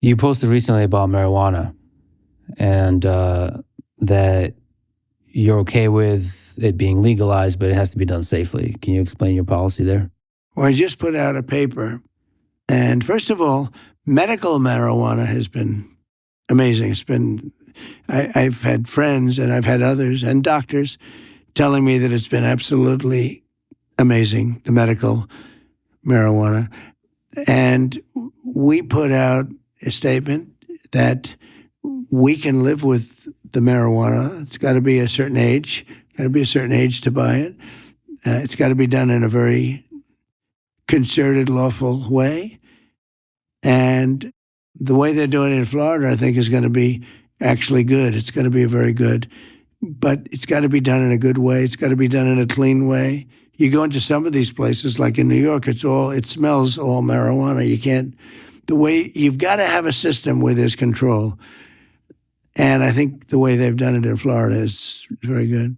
You posted recently about marijuana and that you're okay with it being legalized, but it has to be done safely. Can you explain your policy there? Well, I just put out a paper. And first of all, medical marijuana has been amazing. It's been, I've had friends and I've had others and doctors telling me that it's been absolutely amazing, the medical marijuana. And we put out a statement that we can live with the marijuana. It's got to be a certain age, to buy it. It's got to be done in a very concerted, lawful way. And the way they're doing it in Florida, I think, is going to be actually good. It's going to be very good. But it's got to be done in a good way. It's got to be done in a clean way. You go into some of these places, like in New York, it smells all marijuana. You've got to have a system where there's control. And I think the way they've done it in Florida is very good.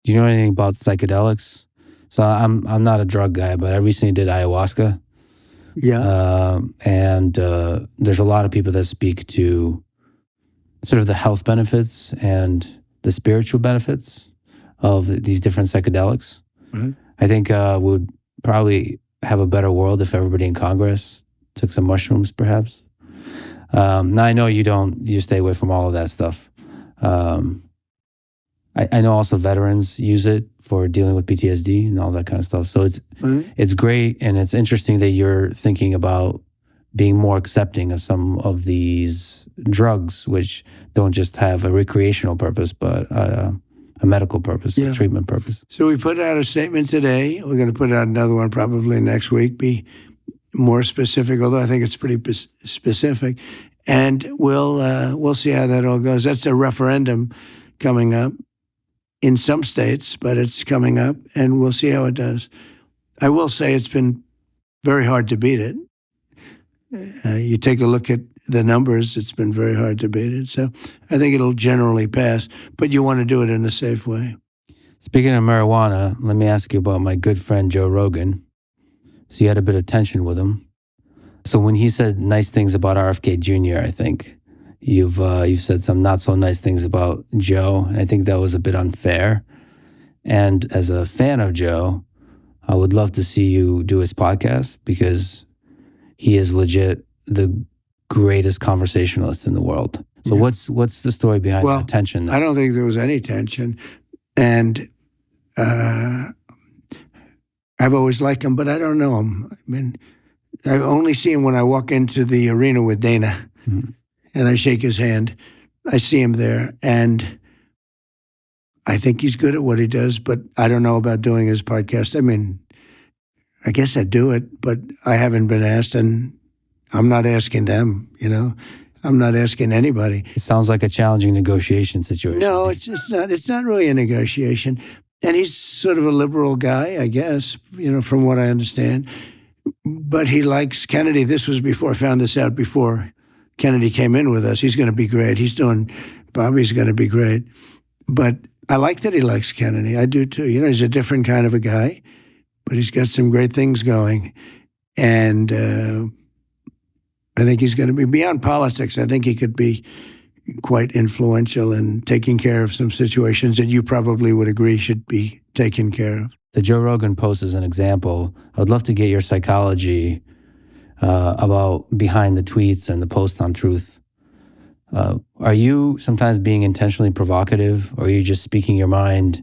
Do you know anything about psychedelics? So I'm not a drug guy, but I recently did ayahuasca. Yeah. And there's a lot of people that speak to sort of the health benefits and the spiritual benefits of these different psychedelics. Mm-hmm. I think we would probably have a better world if everybody in Congress took some mushrooms, perhaps. Now, I know you stay away from all of that stuff. I know also veterans use it for dealing with PTSD and all that kind of stuff. So it's great, and it's interesting that you're thinking about being more accepting of some of these drugs, which don't just have a recreational purpose, but a medical purpose, a treatment purpose. So we put out a statement today. We're going to put out another one probably next week, be more specific, although I think it's pretty specific. And we'll see how that all goes. That's a referendum coming up in some states, but it's coming up, and we'll see how it does. I will say it's been very hard to beat it. You take a look at the numbers, it's been very hard to beat it. So I think it'll generally pass, but you want to do it in a safe way. Speaking of marijuana, let me ask you about my good friend Joe Rogan. So you had a bit of tension with him. So when he said nice things about RFK Jr., I think you've said some not so nice things about Joe, and I think that was a bit unfair. And as a fan of Joe, I would love to see you do his podcast, because he is legit the greatest conversationalist in the world. So what's the story behind the tension? I don't think there was any tension. And I've always liked him, but I don't know him. I mean, I only see him when I walk into the arena with Dana, and I shake his hand. I see him there, and I think he's good at what he does, but I don't know about doing his podcast. I mean, I guess I'd do it, but I haven't been asked, and I'm not asking them, I'm not asking anybody. It sounds like a challenging negotiation situation. No, it's not. It's not really a negotiation. And he's sort of a liberal guy, I guess, from what I understand. But he likes Kennedy. This was before I found this out, before Kennedy came in with us. He's going to be great. Bobby's going to be great. But I like that he likes Kennedy. I do too. He's a different kind of a guy, but he's got some great things going. And I think he's going to be beyond politics. I think he could be quite influential in taking care of some situations that you probably would agree should be taken care of. The Joe Rogan post is an example. I would love to get your psychology about behind the tweets and the post on Truth. Are you sometimes being intentionally provocative, or are you just speaking your mind?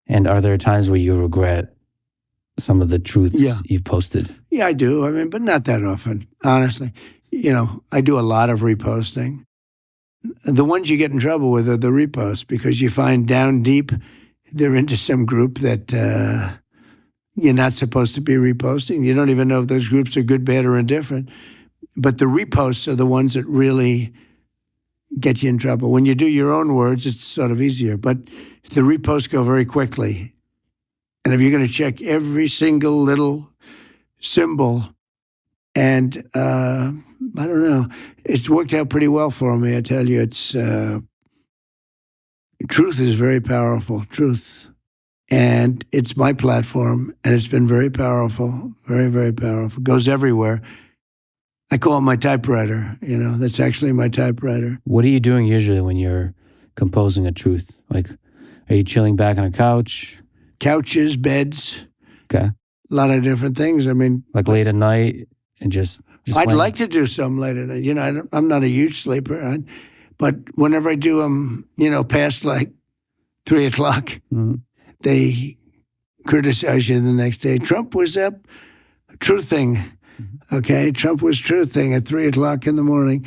And are there times where you regret some of the truths you've posted? Yeah, I do. I mean, but not that often, honestly. I do a lot of reposting. The ones you get in trouble with are the reposts, because you find down deep they're into some group that you're not supposed to be reposting. You don't even know if those groups are good, bad, or indifferent. But the reposts are the ones that really get you in trouble. When you do your own words, it's sort of easier. But the reposts go very quickly. And if you're going to check every single little symbol, and I don't know, it's worked out pretty well for me, I tell you. It's truth is very powerful, truth. And it's my platform, and it's been very powerful, very, very powerful. It goes everywhere. I call it my typewriter. That's actually my typewriter. What are you doing usually when you're composing a truth? Like, are you chilling back on a couch? Couches, beds, Okay. a lot of different things. I mean, Like late at night and just I'd laying- like to do some late at night. I'm not a huge sleeper, but whenever I do them, past like 3:00, Mhm. they criticize you the next day. Trump was up, truthing. Okay, Trump was truthing at 3:00 in the morning,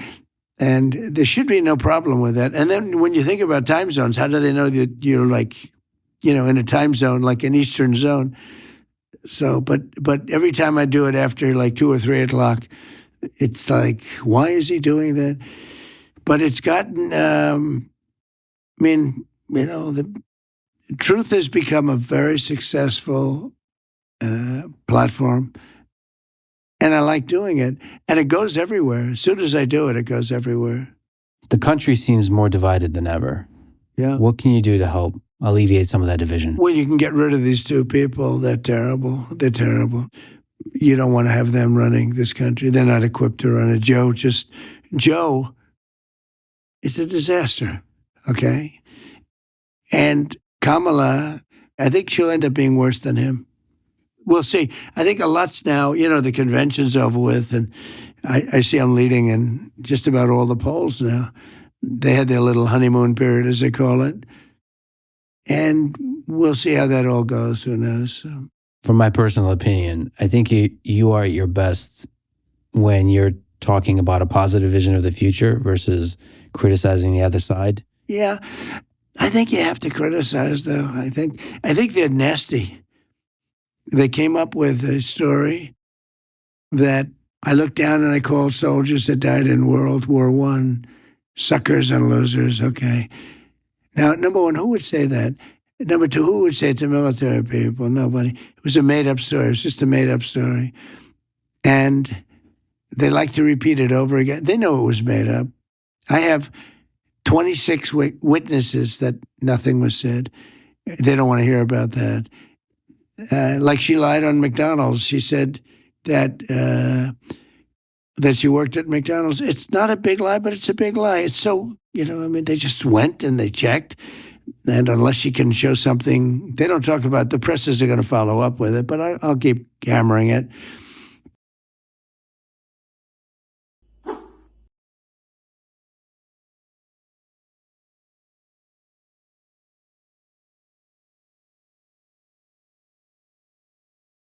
and there should be no problem with that. And then when you think about time zones, how do they know that you're like, in a time zone like an Eastern zone? So, but every time I do it after like 2 or 3:00, it's like, why is he doing that? But it's gotten, the truth has become a very successful platform, and I like doing it. And it goes everywhere. As soon as I do it, it goes everywhere. The country seems more divided than ever. Yeah. What can you do to help alleviate some of that division? Well, you can get rid of these two people. They're terrible. They're terrible. You don't want to have them running this country. They're not equipped to run it. Joe, it's a disaster, okay? And Kamala, I think she'll end up being worse than him. We'll see. I think a lot's now, the convention's over with, and I see I'm leading in just about all the polls now. They had their little honeymoon period, as they call it. And we'll see how that all goes. Who knows? So. From my personal opinion, I think you are at your best when you're talking about a positive vision of the future versus criticizing the other side. Yeah. I think you have to criticize, though. I think they're nasty. They came up with a story that I looked down and I called soldiers that died in World War I suckers and losers. Okay. Now, number one, who would say that? Number two, who would say it to military people? Nobody. It was a made-up story. It was just a made-up story. And they like to repeat it over again. They know it was made up. I have 26 witnesses that nothing was said. They don't want to hear about that. Like she lied on McDonald's. She said that she worked at McDonald's. It's not a big lie, but it's a big lie. It's so, they just went and they checked. And unless she can show something, they don't talk about, the presses are going to follow up with it, but I'll keep hammering it.